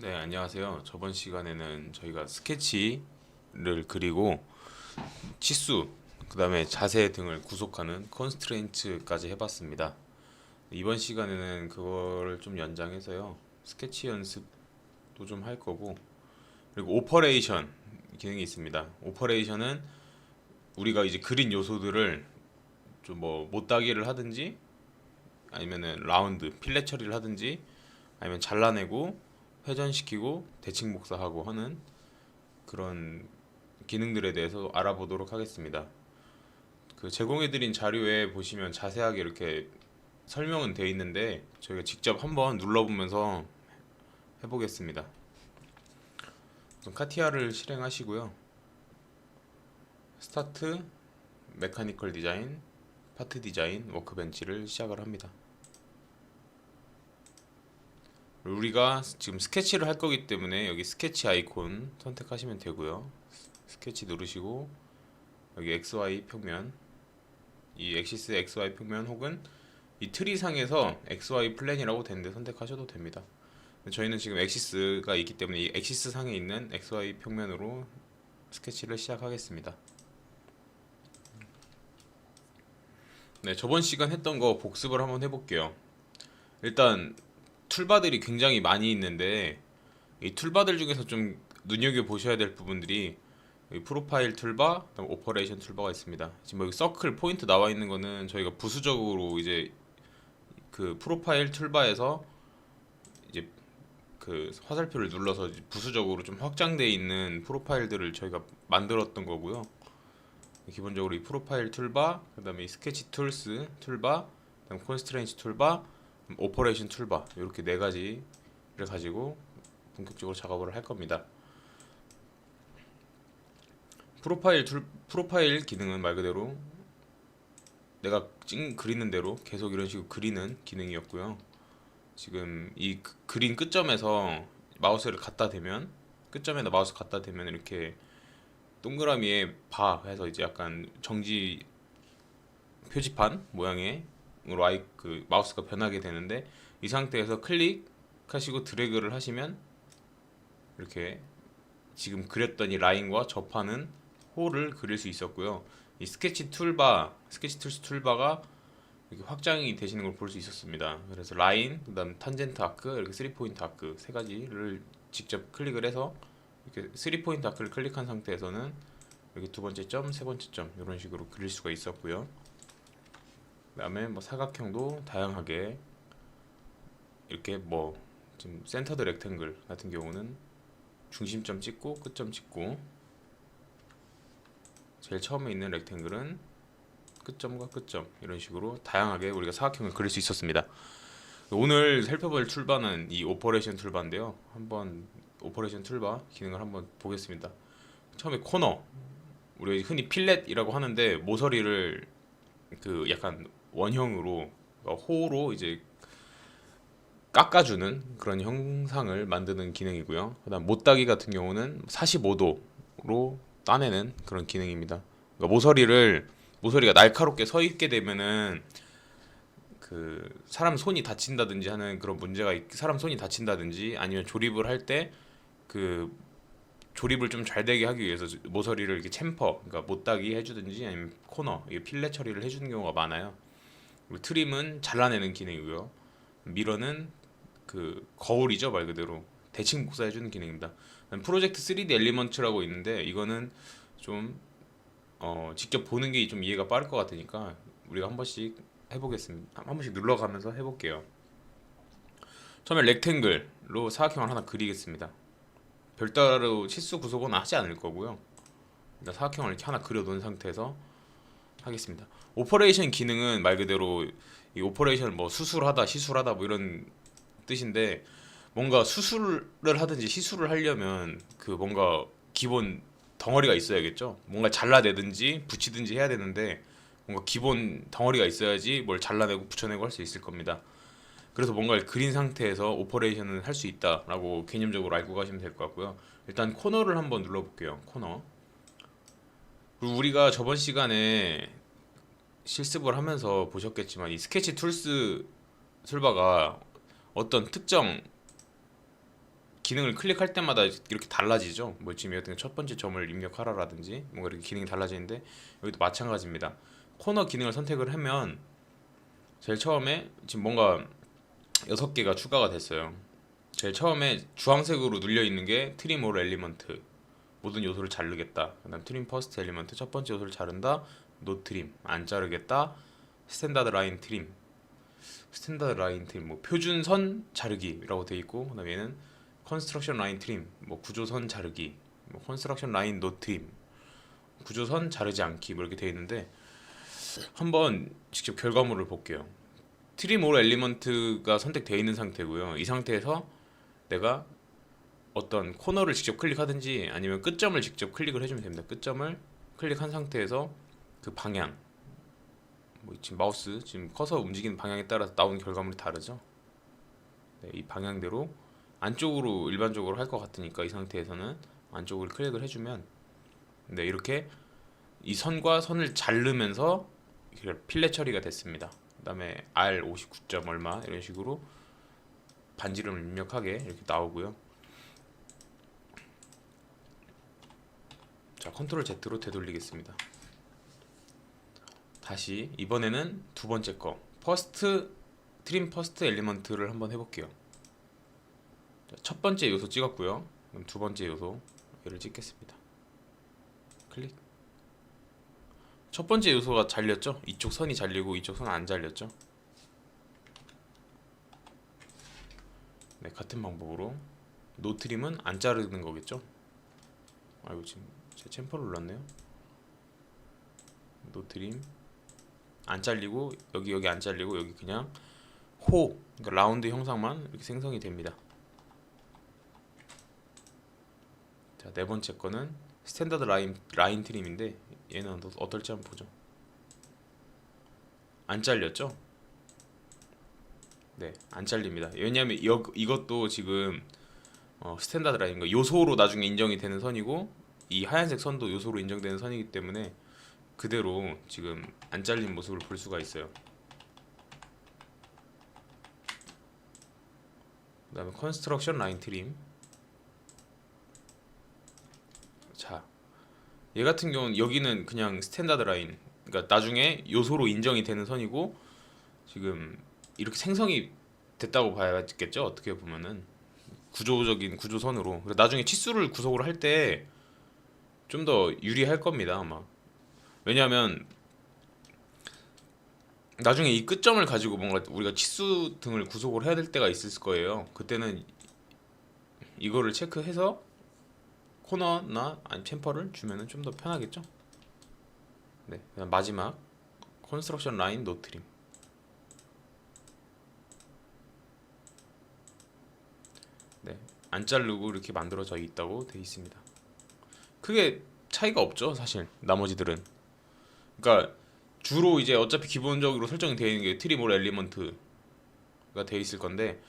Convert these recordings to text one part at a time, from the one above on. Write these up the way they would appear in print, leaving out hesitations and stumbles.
네, 안녕하세요. 저번 시간에는 저희가 스케치를 그리고 치수, 그 다음에 자세 등을 구속하는 컨스트레인트까지 해봤습니다. 이번 시간에는 그거를 좀 연장해서요. 스케치 연습도 좀 할 거고, 그리고 오퍼레이션 기능이 있습니다. 오퍼레이션은 우리가 이제 그린 요소들을 좀 뭐 못따기를 하든지 아니면은 라운드, 필렛 처리를 하든지 아니면 잘라내고 회전시키고 대칭 복사하고 하는 그런 기능들에 대해서 알아보도록 하겠습니다. 그 제공해드린 자료에 보시면 자세하게 이렇게 설명은 되어 있는데 저희가 직접 한번 눌러보면서 해보겠습니다. 우선 카티아를 실행하시고요. 스타트, 메카니컬 디자인, 파트 디자인, 워크벤치를 시작을 합니다. 우리가 지금 스케치를 할 거기 때문에 여기 스케치 아이콘 선택하시면 되고요. 스케치 누르시고 여기 XY 평면, 이 엑시스 XY 평면 혹은 이 트리 상에서 XY 플랜이라고 되는데 선택하셔도 됩니다. 저희는 지금 엑시스가 있기 때문에 이 엑시스 상에 있는 XY 평면으로 스케치를 시작하겠습니다. 네, 저번 시간 했던 거 복습을 한번 해볼게요. 일단 툴바들이 굉장히 많이 있는데 이 툴바들 중에서 좀 눈여겨 보셔야 될 부분들이 여기 프로파일 툴바, 그다음 오퍼레이션 툴바가 있습니다. 지금 여기 서클 포인트 나와 있는 거는 저희가 부수적으로 이제 그 프로파일 툴바에서 이제 그 화살표를 눌러서 부수적으로 좀 확장되어 있는 프로파일들을 저희가 만들었던 거고요. 기본적으로 이 프로파일 툴바, 그다음에 이 스케치 툴스 툴바, 그다음 컨스트레인트 툴바, 오퍼레이션 툴바 이렇게 네 가지를 가지고 본격적으로 작업을 할 겁니다. 프로파일 기능은 말 그대로 내가 그리는 대로 계속 이런 식으로 그리는 기능이었고요. 지금 이 그린 끝점에서 마우스를 갖다 대면 끝점에다 마우스 갖다 대면 이렇게 동그라미에 바 해서 이제 약간 정지 표지판 모양의 으로 그 마우스가 변하게 되는데 이 상태에서 클릭하시고 드래그를 하시면 이렇게 지금 그렸던 이 라인과 접하는 홀을 그릴 수 있었고요. 이 스케치 툴스 툴바가 이렇게 확장이 되시는 걸 볼 수 있었습니다. 그래서 라인, 그다음 탄젠트 아크, 이렇게 3포인트 아크 세 가지를 직접 클릭을 해서 이렇게 3포인트 아크를 클릭한 상태에서는 이렇게 두 번째 점, 세 번째 점 이런 식으로 그릴 수가 있었고요. 그다음에 뭐 사각형도 다양하게 이렇게 뭐 지금 센터드 렉탱글 같은 경우는 중심점 찍고 끝점 찍고 제일 처음에 있는 렉탱글은 끝점과 끝점 이런 식으로 다양하게 우리가 사각형을 그릴 수 있었습니다. 오늘 살펴볼 툴바는 이 오퍼레이션 툴바인데요. 한번 오퍼레이션 툴바 기능을 한번 보겠습니다. 처음에 코너, 우리가 흔히 필렛이라고 하는데 모서리를 그 약간 원형으로 호로 이제 깎아주는 그런 형상을 만드는 기능이고요. 그다음 못따기 같은 경우는 45도로 따내는 그런 기능입니다. 그러니까 모서리가 날카롭게 서 있게 되면은 그 사람 손이 다친다든지 하는 그런 문제가 사람 손이 다친다든지 아니면 조립을 할 때 그 조립을 좀 잘 되게 하기 위해서 모서리를 이렇게 챔퍼, 그러니까 못따기 해주든지 아니면 코너, 이게 필렛 처리를 해주는 경우가 많아요. 그리고 트림은 잘라내는 기능이고요. 미러는 그 거울이죠, 말 그대로 대칭 복사해주는 기능입니다. 프로젝트 3D 엘리먼트라고 있는데 이거는 좀 직접 보는 게 좀 이해가 빠를 것 같으니까 우리가 한 번씩 해보겠습니다. 한 번씩 눌러가면서 해볼게요. 처음에 렉탱글로 사각형을 하나 그리겠습니다. 별도로 치수 구속은 하지 않을 거고요. 일단 사각형을 이렇게 하나 그려놓은 상태에서 하겠습니다. 오퍼레이션 기능은 말 그대로 이 오퍼레이션 뭐 수술하다, 시술하다 뭐 이런 뜻인데 뭔가 수술을 하든지 시술을 하려면 그 뭔가 기본 덩어리가 있어야겠죠. 뭔가 잘라내든지 붙이든지 해야 되는데 뭔가 기본 덩어리가 있어야지 뭘 잘라내고 붙여내고 할 수 있을 겁니다. 그래서 뭔가를 그린 상태에서 오퍼레이션을 할 수 있다라고 개념적으로 알고 가시면 될 것 같고요. 일단 코너를 한번 눌러볼게요. 코너. 그리고 우리가 저번 시간에 실습을 하면서 보셨겠지만 이 스케치 툴스 툴바가 어떤 특정 기능을 클릭할 때마다 이렇게 달라지죠. 뭐 지금 같은 첫 번째 점을 입력하라라든지 뭔가 이렇게 기능이 달라지는데 여기도 마찬가지입니다. 코너 기능을 선택을 하면 제일 처음에 지금 뭔가 6개가 추가가 됐어요. 제일 처음에 주황색으로 눌려 있는 게 트림 올 엘리먼트, 모든 요소를 자르겠다. 그다음 트림 퍼스트 엘리먼트, 첫 번째 요소를 자른다. 노 트림, 안 자르겠다. 스탠다드 라인 트림, 스탠다드 라인 트림, 뭐 표준선 자르기라고 돼 있고, 그다음 얘는 컨스트럭션 라인 트림, 뭐 구조선 자르기, 뭐 컨스트럭션 라인 노 트림, 구조선 자르지 않기, 뭐 이렇게 돼 있는데 한번 직접 결과물을 볼게요. 트림 올 엘리먼트가 선택되어 있는 상태고요. 이 상태에서 내가 어떤 코너를 직접 클릭하든지 아니면 끝점을 직접 클릭을 해주면 됩니다. 끝점을 클릭한 상태에서 그 방향, 뭐 지금 마우스 지금 커서 움직이는 방향에 따라서 나오는 결과물이 다르죠. 네, 이 방향대로 안쪽으로 일반적으로 할 것 같으니까 이 상태에서는 안쪽으로 클릭을 해주면 네, 이렇게 이 선과 선을 자르면서 필렛 처리가 됐습니다. 그 다음에 R 59점 얼마 이런 식으로 반지름을 입력하게 이렇게 나오고요. 자, 컨트롤 Z로 되돌리겠습니다. 다시 이번에는 두 번째 거 퍼스트 트림 퍼스트 엘리먼트를 한번 해볼게요. 자, 첫 번째 요소 찍었고요. 그럼 두 번째 요소 얘를 찍겠습니다. 클릭. 첫 번째 요소가 잘렸죠? 이쪽 선이 잘리고 이쪽 선은 안 잘렸죠? 네, 같은 방법으로 노 트림은 안 자르는 거겠죠? 아이고 지금 제 챔퍼를 눌렀네요. 노 트림 안 잘리고 여기 안 잘리고 여기 그냥 호, 그러니까 라운드 형상만 이렇게 생성이 됩니다. 자, 네 번째 거는 스탠다드 라인 트림인데 얘는 어떨지 한번 보죠. 안 잘렸죠? 네, 안 잘립니다. 왜냐하면 이것도 지금 스탠다드 라인, 그러니까 요소로 나중에 인정이 되는 선이고 이 하얀색 선도 요소로 인정되는 선이기 때문에 그대로 지금 안 잘린 모습을 볼 수가 있어요. 그 다음에 컨스트럭션 라인 트림. 자, 얘 같은 경우는 여기는 그냥 스탠다드 라인, 그러니까 나중에 요소로 인정이 되는 선이고 지금 이렇게 생성이 됐다고 봐야겠죠. 어떻게 보면은 구조적인 구조선으로. 나중에 치수를 구속을 할 때 좀 더 유리할 겁니다 아마. 왜냐하면 나중에 이 끝점을 가지고 뭔가 우리가 치수 등을 구속을 해야 될 때가 있을 거예요. 그때는 이거를 체크해서 코너나 아니 챔퍼를 주면은 좀 더 편하겠죠. 네, 그다음 마지막 컨스트럭션 라인 노 트림. 네, 안 자르고 이렇게 만들어져 있다고 돼 있습니다. 크게 차이가 없죠 사실 나머지들은. 그러니까 주로 이제 어차피 기본적으로 설정이 되어 있는 게 트림 올 엘리먼트가 되어 있을 건데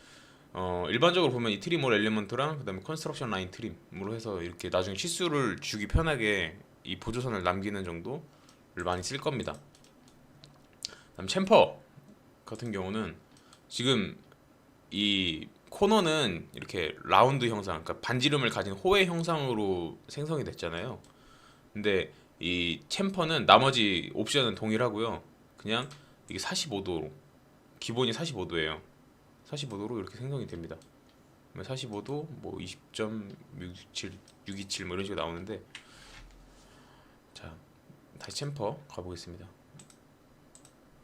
일반적으로 보면 이 트림 올 엘리먼트랑 그다음에 컨스트럭션 라인 트림으로 해서 이렇게 나중에 치수를 주기 편하게 이 보조선을 남기는 정도를 많이 쓸 겁니다. 그다음 챔퍼 같은 경우는 지금 이 코너는 이렇게 라운드 형상, 그러니까 반지름을 가진 호의 형상으로 생성이 됐잖아요. 근데 이 챔퍼는 나머지 옵션은 동일하고요. 그냥 이게 45도로 기본이 45도예요. 45도로 이렇게 생성이 됩니다. 45도 뭐 20.627, 627 뭐 이런 식으로 나오는데 자, 다시 챔퍼 가보겠습니다.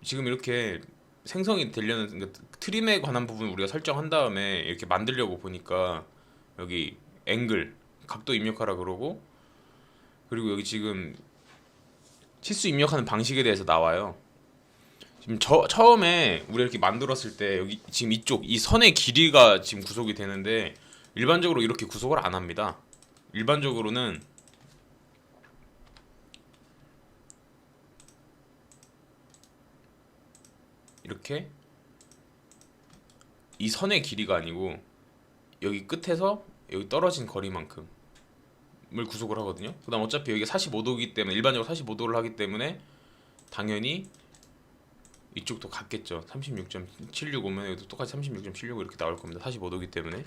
지금 이렇게 생성이 되려는 그러니까 트림에 관한 부분 우리가 설정한 다음에 이렇게 만들려고 보니까 여기 앵글 각도 입력하라 그러고 그리고 여기 지금 치수 입력하는 방식에 대해서 나와요. 지금 처음에 우리가 이렇게 만들었을 때 여기 지금 이쪽 이 선의 길이가 지금 구속이 되는데 일반적으로 이렇게 구속을 안 합니다. 일반적으로는 이렇게 이 선의 길이가 아니고 여기 끝에서 여기 떨어진 거리만큼을 구속을 하거든요. 그 다음 어차피 여기가 45도이기 때문에 일반적으로 45도를 하기 때문에 당연히 이쪽도 같겠죠. 36.765면 여기도 똑같이 36.765 이렇게 나올 겁니다. 45도이기 때문에.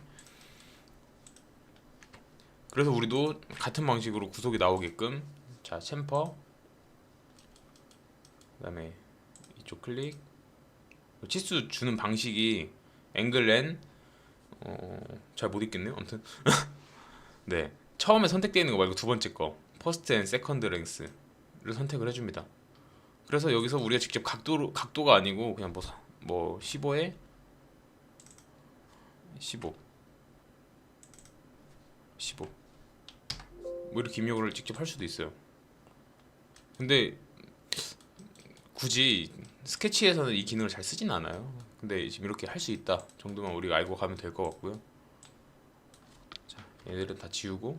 그래서 우리도 같은 방식으로 구속이 나오게끔 자 챔퍼 그다음에 이쪽 클릭 치수 주는 방식이 앵글 N 잘 못 읽겠네요. 아무튼 네 처음에 선택되어 있는 거 말고 두 번째 거 퍼스트 앤 세컨드 랭스를 선택을 해줍니다. 그래서 여기서 우리가 직접 각도가 아니고 그냥 뭐 15에 15 뭐 이렇게 입력을 직접 할 수도 있어요. 근데 굳이 스케치에서는 이 기능을 잘 쓰진 않아요. 근데 지금 이렇게 할 수 있다 정도만 우리가 알고 가면 될 것 같고요. 자, 얘들은 다 지우고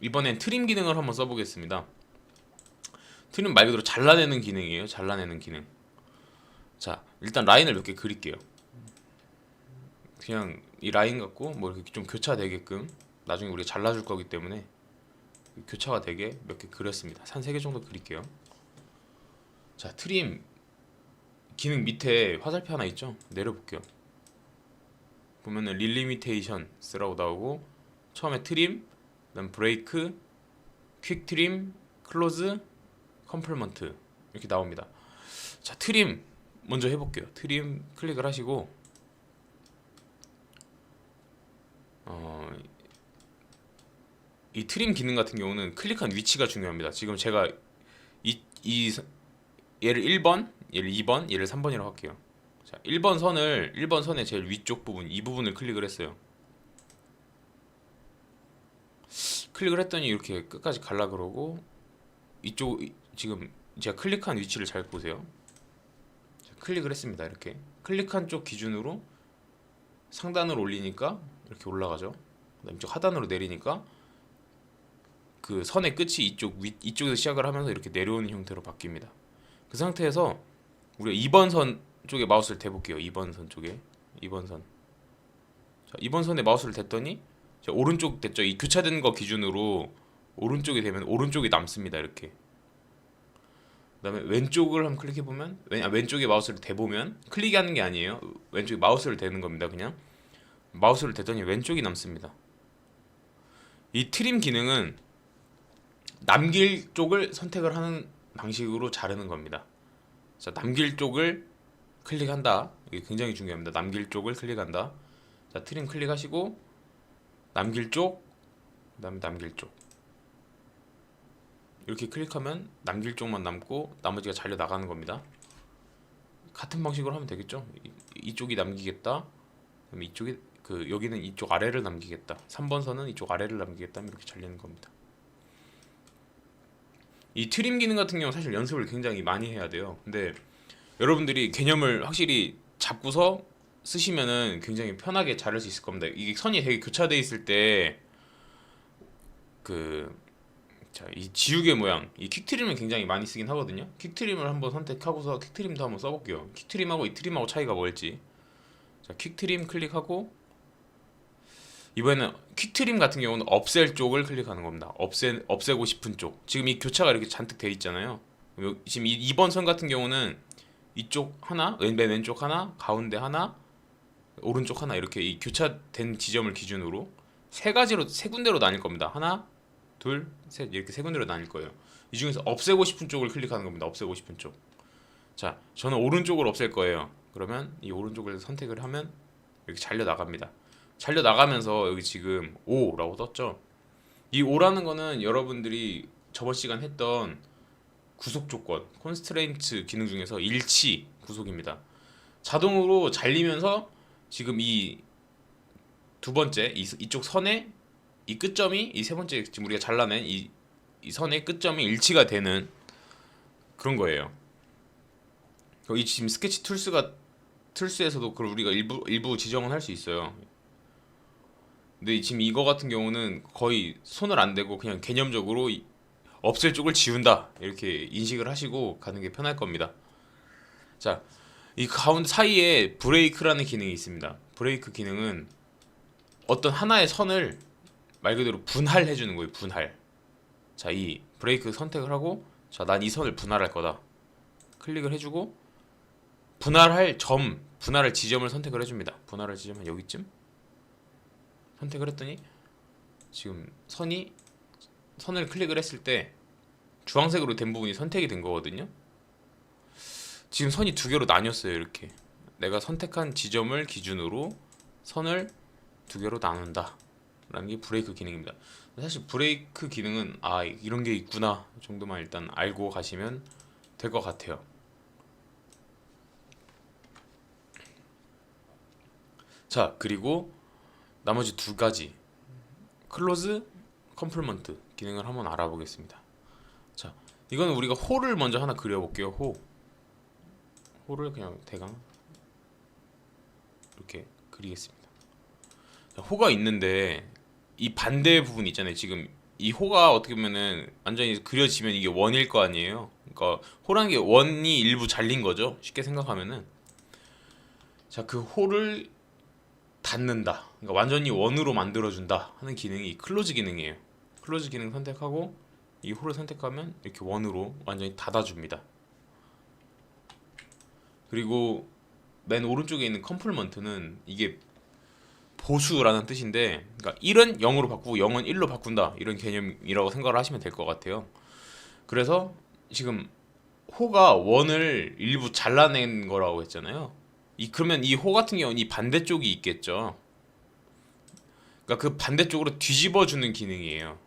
이번엔 트림 기능을 한번 써보겠습니다. 트림 말 그대로 잘라내는 기능이에요. 잘라내는 기능. 자, 일단 라인을 몇 개 그릴게요. 그냥 이 라인 갖고 뭐 이렇게 좀 교차되게끔 나중에 우리가 잘라줄 거기 때문에 교차가 되게 몇 개 그렸습니다. 한 3개 정도 그릴게요. 자, 트림 기능 밑에 화살표 하나 있죠? 내려볼게요. 보면은 릴리미테이션 쓰라고 나오고 처음에 트림, 그다음 브레이크, 퀵 트림, 클로즈, 컴플먼트 이렇게 나옵니다. 자, 트림 먼저 해볼게요. 트림 클릭을 하시고 이 트림 기능 같은 경우는 클릭한 위치가 중요합니다. 지금 제가 얘를 1번, 얘를 2번, 얘를 3번이라고 할게요. 자, 1번 선의 제일 위쪽 부분, 이 부분을 클릭을 했어요. 클릭을 했더니 이렇게 끝까지 갈라 그러고 이쪽 지금 제가 클릭한 위치를 잘 보세요. 자, 클릭을 했습니다. 이렇게 클릭한 쪽 기준으로 상단으로 올리니까 이렇게 올라가죠. 그다음 이쪽 하단으로 내리니까 그 선의 끝이 이쪽에서 시작을 하면서 이렇게 내려오는 형태로 바뀝니다. 그 상태에서 우리가 2번 선 쪽에 마우스를 대볼게요. 2번 선 쪽에 2번 선. 자, 2번 선에 마우스를 댔더니 자, 오른쪽 됐죠. 이 교차된 거 기준으로 오른쪽이 되면 오른쪽이 남습니다. 이렇게. 그다음에 왼쪽을 한번 클릭해 보면 왼쪽에 마우스를 대보면 클릭하는 게 아니에요. 왼쪽에 마우스를 대는 겁니다. 그냥 마우스를 대더니 왼쪽이 남습니다. 이 트림 기능은 남길 쪽을 선택을 하는 방식으로 자르는 겁니다. 자, 남길 쪽을 클릭한다. 이게 굉장히 중요합니다. 남길 쪽을 클릭한다. 자, 트림 클릭하시고 남길 쪽, 그다음에 남길 쪽. 이렇게 클릭하면 남길 쪽만 남고 나머지가 잘려 나가는 겁니다. 같은 방식으로 하면 되겠죠? 이쪽이 남기겠다. 그다음에 이쪽이 여기는 이쪽 아래를 남기겠다. 3번 선은 이쪽 아래를 남기겠다. 이렇게 잘리는 겁니다. 이 트림 기능 같은 경우 사실 연습을 굉장히 많이 해야 돼요. 근데 여러분들이 개념을 확실히 잡고서 쓰시면은 굉장히 편하게 자를 수 있을 겁니다. 이게 선이 되게 교차돼 있을 때 이 지우개 모양, 이 퀵트림을 굉장히 많이 쓰긴 하거든요. 퀵트림을 한번 선택하고서 퀵트림도 한번 써볼게요. 퀵트림하고 이 트림하고 차이가 뭘지. 자, 퀵트림 클릭하고 이번에는 퀵트림 같은 경우는 없앨 쪽을 클릭하는 겁니다. 없애고 싶은 쪽. 지금 이 교차가 이렇게 잔뜩 돼 있잖아요. 지금 2번 선 같은 경우는 이쪽 하나, 맨 왼쪽 하나, 가운데 하나, 오른쪽 하나 이렇게 이 교차된 지점을 기준으로 세 군데로 나뉠 겁니다. 하나, 둘, 셋 이렇게 세 군데로 나뉠 거예요. 이 중에서 없애고 싶은 쪽을 클릭하는 겁니다. 없애고 싶은 쪽. 자, 저는 오른쪽을 없앨 거예요. 그러면 이 오른쪽을 선택을 하면 이렇게 잘려 나갑니다. 잘려 나가면서 여기 지금 O라고 떴죠. 이 O라는 거는 여러분들이 저번 시간 했던 구속 조건, 콘스트레인트 기능 중에서 일치 구속입니다. 자동으로 잘리면서 지금 이 두 번째 이쪽 선에 이 끝점이 이 세 번째 지금 우리가 잘라낸 이 선의 끝점이 일치가 되는 그런 거예요. 이 지금 스케치 툴스에서도 그걸 우리가 일부 지정은 할 수 있어요. 근데 지금 이거 같은 경우는 거의 손을 안 대고 그냥 개념적으로 없앨 쪽을 지운다 이렇게 인식을 하시고 가는 게 편할 겁니다. 자, 이 가운데 사이에 브레이크라는 기능이 있습니다. 브레이크 기능은 어떤 하나의 선을 말 그대로 분할해 주는 거예요. 분할. 자, 이 브레이크 선택을 하고 자, 난 이 선을 분할할 거다. 클릭을 해주고 분할할 지점을 선택을 해줍니다. 분할할 지점은 여기쯤 선택을 했더니 지금 선을 클릭을 했을 때 주황색으로 된 부분이 선택이 된 거거든요. 지금 선이 두 개로 나뉘었어요. 이렇게 내가 선택한 지점을 기준으로 선을 두 개로 나눈다 라는 게 브레이크 기능입니다. 사실 브레이크 기능은 이런 게 있구나 정도만 일단 알고 가시면 될 것 같아요. 자, 그리고 나머지 두 가지 클로즈 컴플먼트 기능을 한번 알아보겠습니다. 자, 이거는 우리가 호를 먼저 하나 그려볼게요. 호를 그냥 대강 이렇게 그리겠습니다. 자, 호가 있는데 이 반대 부분 있잖아요. 지금 이 호가 어떻게 보면은 완전히 그려지면 이게 원일 거 아니에요. 그러니까 호라는 게 원이 일부 잘린 거죠. 쉽게 생각하면은. 자, 그 호를 닫는다. 그러니까 완전히 원으로 만들어준다 하는 기능이 클로즈 기능이에요. 클로즈 기능 선택하고 이 호를 선택하면 이렇게 원으로 완전히 닫아줍니다. 그리고 맨 오른쪽에 있는 컴플먼트는 이게 보수라는 뜻인데, 그러니까 1은 0으로 바꾸고 0은 1로 바꾼다 이런 개념이라고 생각을 하시면 될 것 같아요. 그래서 지금 호가 원을 일부 잘라낸 거라고 했잖아요. 그러면 이 호 같은 경우는 이 반대쪽이 있겠죠. 그러니까 그 반대쪽으로 뒤집어주는 기능이에요.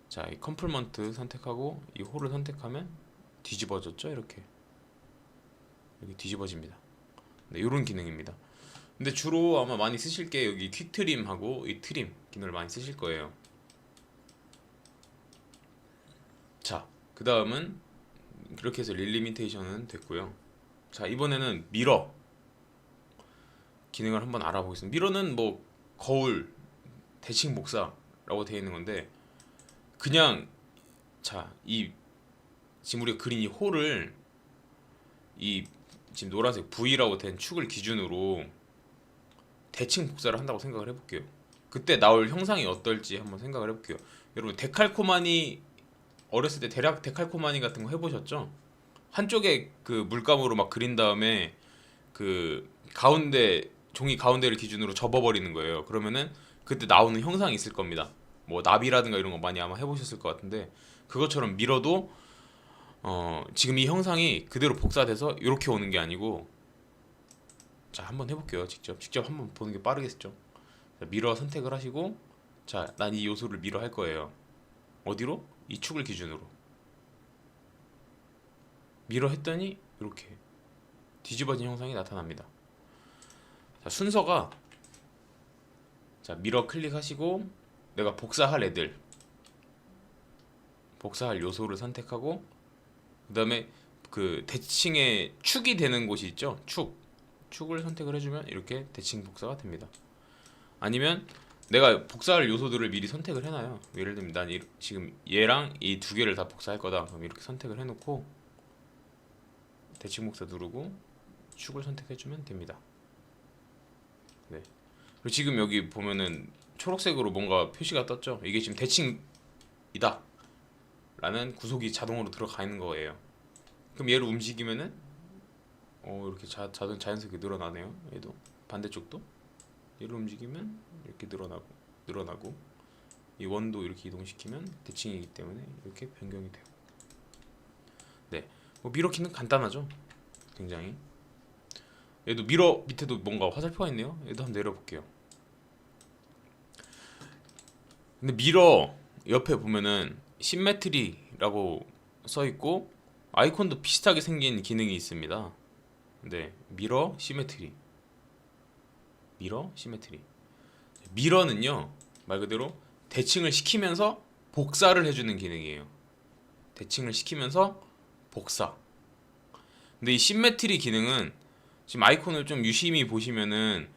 자, 이 컴플먼트 선택하고 이 호를 선택하면 뒤집어졌죠. 이렇게 뒤집어집니다. 네, 이런 기능입니다. 근데 주로 아마 많이 쓰실 게 여기 퀵 트림하고 이 트림 기능을 많이 쓰실 거예요. 자, 그 다음은 그렇게 해서 릴리미테이션은 됐고요. 자, 이번에는 미러 기능을 한번 알아보겠습니다. 미러는 뭐 거울, 대칭 복사라고 되어 있는 건데, 그냥 지금 우리가 그린 이 홀을 지금 노란색 V라고 된 축을 기준으로 대칭 복사를 한다고 생각을 해볼게요. 그때 나올 형상이 어떨지 한번 생각을 해볼게요. 여러분 데칼코마니 어렸을 때 대략 데칼코마니 같은 거 해보셨죠? 한쪽에 그 물감으로 막 그린 다음에 그 종이 가운데를 기준으로 접어버리는 거예요. 그러면은 그때 나오는 형상이 있을 겁니다. 뭐 나비라든가 이런 거 많이 아마 해보셨을 것 같은데, 그것처럼 밀어도 지금 이 형상이 그대로 복사돼서 이렇게 오는 게 아니고, 자, 한번 해볼게요. 직접 한번 보는 게 빠르겠죠. 자, 미러 선택을 하시고, 자, 난 이 요소를 미러 할 거예요. 어디로? 이 축을 기준으로 미러 했더니 이렇게 뒤집어진 형상이 나타납니다. 자, 순서가, 자, 미러 클릭하시고 내가 복사할 요소를 선택하고, 그 다음에 그 대칭의 축이 되는 곳이 있죠. 축을 선택을 해주면 이렇게 대칭 복사가 됩니다. 아니면 내가 복사할 요소들을 미리 선택을 해놔요. 예를 들면 난 지금 얘랑 이 두 개를 다 복사할 거다. 그럼 이렇게 선택을 해놓고 대칭 복사 누르고 축을 선택해주면 됩니다. 네. 그리고 지금 여기 보면은 초록색으로 뭔가 표시가 떴죠. 이게 지금 대칭이다 라는 구속이 자동으로 들어가 있는 거예요. 그럼 얘를 움직이면은 이렇게 자연스럽게 늘어나네요. 얘도 반대쪽도 얘를 움직이면 이렇게 늘어나고 이 원도 이렇게 이동시키면 대칭이기 때문에 이렇게 변경이 돼요. 네, 뭐 미러 키는 간단하죠. 굉장히. 얘도 미러 밑에도 뭔가 화살표가 있네요. 얘도 한번 내려볼게요. 근데 미러 옆에 보면은 시메트리라고 써있고 아이콘도 비슷하게 생긴 기능이 있습니다. 네, 미러 시메트리. 미러는요, 말 그대로 대칭을 시키면서 복사를 해주는 기능이에요. 대칭을 시키면서 복사. 근데 이 시메트리 기능은 지금 아이콘을 좀 유심히 보시면은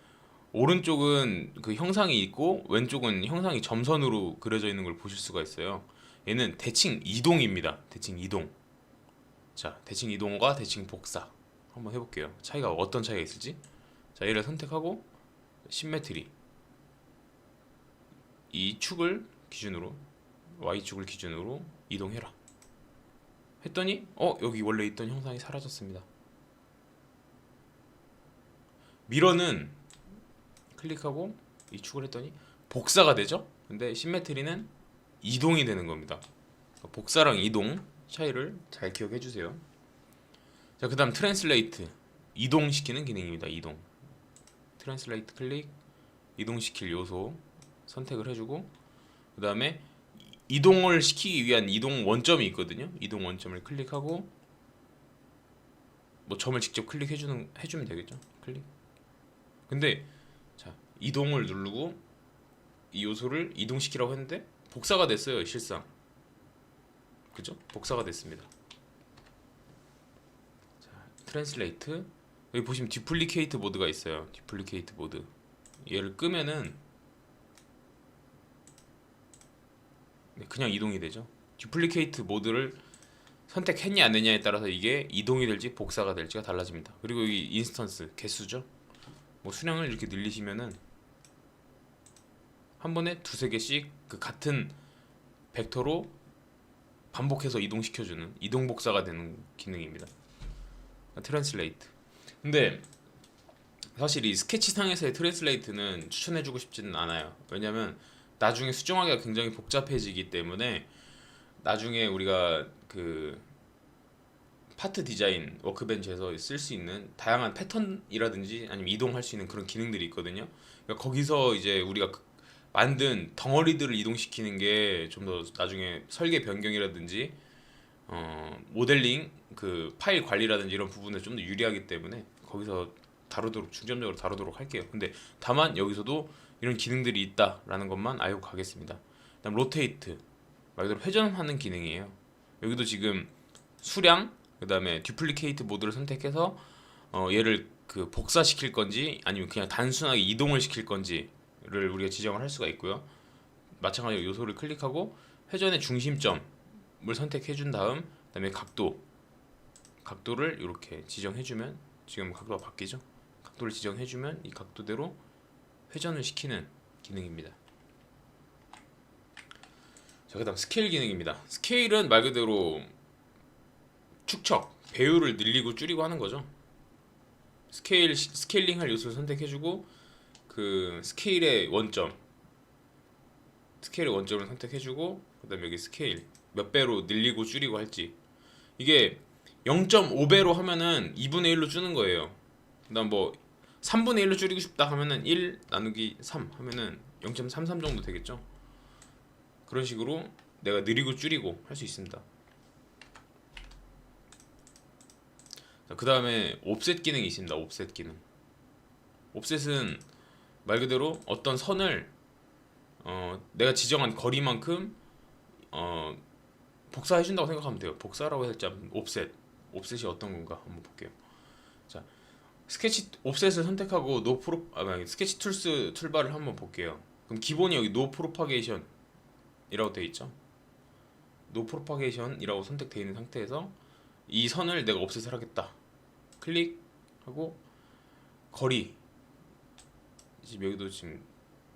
오른쪽은 그 형상이 있고 왼쪽은 형상이 점선으로 그려져 있는 걸 보실 수가 있어요. 얘는 대칭 이동입니다. 대칭 이동. 자, 대칭 이동과 대칭 복사 한번 해볼게요. 어떤 차이가 있을지. 자, 얘를 선택하고 시메트리, 이 축을 기준으로 Y축을 기준으로 이동해라 했더니 여기 원래 있던 형상이 사라졌습니다. 미러는 클릭하고 이 축을 했더니 복사가 되죠. 근데 시메트리는 이동이 되는 겁니다. 복사랑 이동 차이를 잘 기억해 주세요. 자, 그다음 트랜슬레이트, 이동시키는 기능입니다. 이동. 트랜슬레이트 클릭, 이동시킬 요소 선택을 해주고, 그다음에 이동을 시키기 위한 이동 원점이 있거든요. 이동 원점을 클릭하고 뭐 점을 직접 해주면 되겠죠. 클릭. 근데 자, 이동을 누르고 이 요소를 이동시키라고 했는데 복사가 됐어요. 실상. 그죠? 복사가 됐습니다. 자, 트랜슬레이트. 여기 보시면 디플리케이트 모드가 있어요. 디플리케이트 모드. 얘를 끄면은 그냥 이동이 되죠. 디플리케이트 모드를 선택했냐 안 했냐에 따라서 이게 이동이 될지 복사가 될지가 달라집니다. 그리고 여기 인스턴스 개수죠. 뭐 수량을 이렇게 늘리시면은 한 번에 두세 개씩 그 같은 벡터로 반복해서 이동시켜주는 이동 복사가 되는 기능입니다. 트랜슬레이트. 근데 사실 이 스케치상에서의 트랜슬레이트는 추천해주고 싶지는 않아요. 왜냐면 나중에 수정하기가 굉장히 복잡해지기 때문에 나중에 우리가 그 파트 디자인 워크벤치에서 쓸 수 있는 다양한 패턴이라든지 아니면 이동할 수 있는 그런 기능들이 있거든요. 그러니까 거기서 이제 우리가 만든 덩어리들을 이동시키는 게 좀 더 나중에 설계 변경이라든지 모델링 그 파일 관리라든지 이런 부분에 좀 더 유리하기 때문에 거기서 중점적으로 다루도록 할게요. 근데 다만 여기서도 이런 기능들이 있다라는 것만 알고 가겠습니다. 그다음 로테이트, 말 그대로 회전하는 기능이에요. 여기도 지금 수량, 그다음에 듀플리케이트 모드를 선택해서 얘를 그 복사시킬 건지 아니면 그냥 단순하게 이동을 시킬 건지를 우리가 지정을 할 수가 있고요. 마찬가지로 요소를 클릭하고 회전의 중심점을 선택해 준 다음 그다음에 각도를 이렇게 지정해 주면 지금 각도가 바뀌죠. 각도를 지정해 주면 이 각도대로 회전을 시키는 기능입니다. 자, 그다음 스케일 기능입니다. 스케일은 말 그대로 축척, 배율을 늘리고 줄이고 하는 거죠. 스케일링 할 요소를 선택해주고 그 스케일의 원점을 선택해주고 그다음에 여기 스케일 몇 배로 늘리고 줄이고 할지 이게 0.5배로 하면은 2분의 1로 주는 거예요. 그다음 뭐 3분의 1로 줄이고 싶다 하면은 1 나누기 3 하면은 0.33 정도 되겠죠. 그런 식으로 내가 느리고 줄이고 할 수 있습니다. 그 다음에 옵셋 기능이 있습니다. 옵셋 기능. 옵셋은 말 그대로 어떤 선을 내가 지정한 거리만큼 복사해준다고 생각하면 돼요. 복사라고 해야 할지 옵셋이 어떤 건가 한번 볼게요. 자, 스케치 옵셋을 선택하고 스케치 툴스 툴바를 한번 볼게요. 그럼 기본이 여기 노 프로파게이션이라고 되어 있죠. 노 프로파게이션이라고 선택되어 있는 상태에서 이 선을 내가 옵셋을 하겠다. 클릭하고 거리 지금 여기도 지금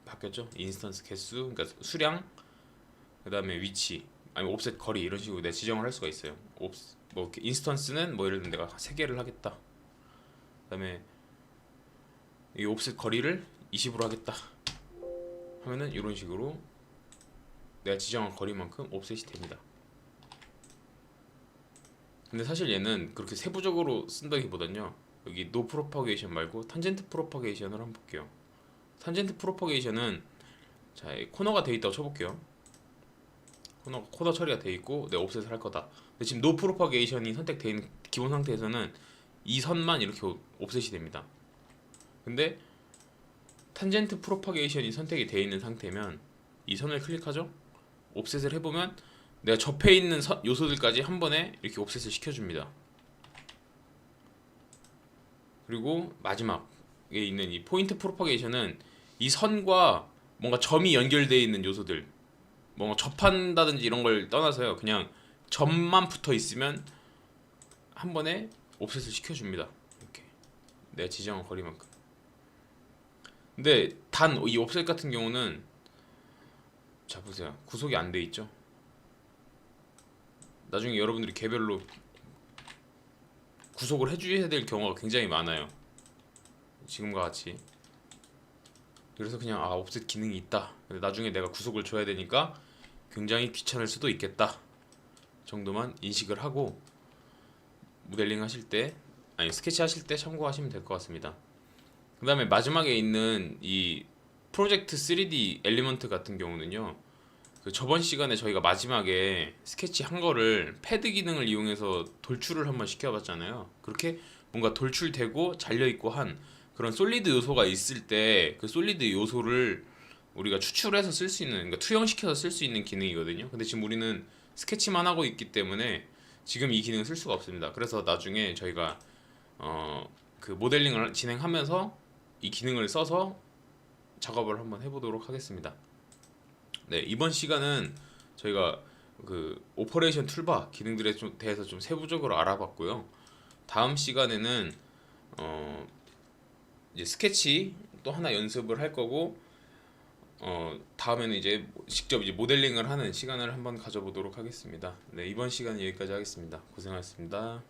바뀌었죠. 인스턴스 개수, 그러니까 수량, 그 다음에 위치, 아니면 옵셋 거리 이런 식으로 내가 지정을 할 수가 있어요. 뭐 인스턴스는 뭐 예를 들면 내가 3개를 하겠다. 그 다음에 이 옵셋 거리를 20으로 하겠다 하면은 이런 식으로 내가 지정한 거리만큼 옵셋이 됩니다. 근데 사실 얘는 그렇게 세부적으로 쓴다기보단요, 여기 노 프로파게이션 말고 탄젠트 프로파게이션을 한번 볼게요. 탄젠트 프로파게이션은 자, 코너가 돼 있다고 쳐볼게요. 코너 처리가 돼 있고 내가 옵셋을 할 거다. 근데 지금 노 프로파게이션이 선택되어 있는 기본 상태에서는 이 선만 이렇게 옵셋이 됩니다. 근데 탄젠트 프로파게이션이 선택이 되어 있는 상태면 이 선을 클릭하죠. 옵셋을 해보면 내가 접해 있는 요소들까지 한 번에 이렇게 옵셋을 시켜줍니다. 그리고 마지막에 있는 이 포인트 프로파게이션은 이 선과 뭔가 점이 연결되어 있는 요소들, 뭔가 접한다든지 이런 걸 떠나서요, 그냥 점만 붙어 있으면 한 번에 옵셋을 시켜줍니다. 이렇게 내가 지정한 거리만큼. 근데 단 이 옵셋 같은 경우는 자 보세요, 구속이 안 돼 있죠. 나중에 여러분들이 개별로 구속을 해주셔야 될 경우가 굉장히 많아요. 지금과 같이 그래서 그냥 옵셋 기능이 있다. 근데 나중에 내가 구속을 줘야 되니까 굉장히 귀찮을 수도 있겠다 정도만 인식을 하고 모델링 하실 때 아니 스케치 하실 때 참고하시면 될 것 같습니다. 그 다음에 마지막에 있는 이 프로젝트 3D 엘리먼트 같은 경우는요, 그 저번 시간에 저희가 마지막에 스케치 한 거를 패드 기능을 이용해서 돌출을 한번 시켜봤잖아요. 그렇게 뭔가 돌출되고 잘려있고 한 그런 솔리드 요소가 있을 때 그 솔리드 요소를 우리가 추출해서 쓸 수 있는, 그러니까 투영시켜서 쓸 수 있는 기능이거든요. 근데 지금 우리는 스케치만 하고 있기 때문에 지금 이 기능을 쓸 수가 없습니다. 그래서 나중에 저희가 그 모델링을 진행하면서 이 기능을 써서 작업을 한번 해보도록 하겠습니다. 네, 이번 시간은 저희가 그 오퍼레이션 툴바 기능들에 대해서 좀 세부적으로 알아봤고요. 다음 시간에는 이제 스케치 또 하나 연습을 할 거고, 다음에는 이제 직접 이제 모델링을 하는 시간을 한번 가져보도록 하겠습니다. 네, 이번 시간은 여기까지 하겠습니다. 고생하셨습니다.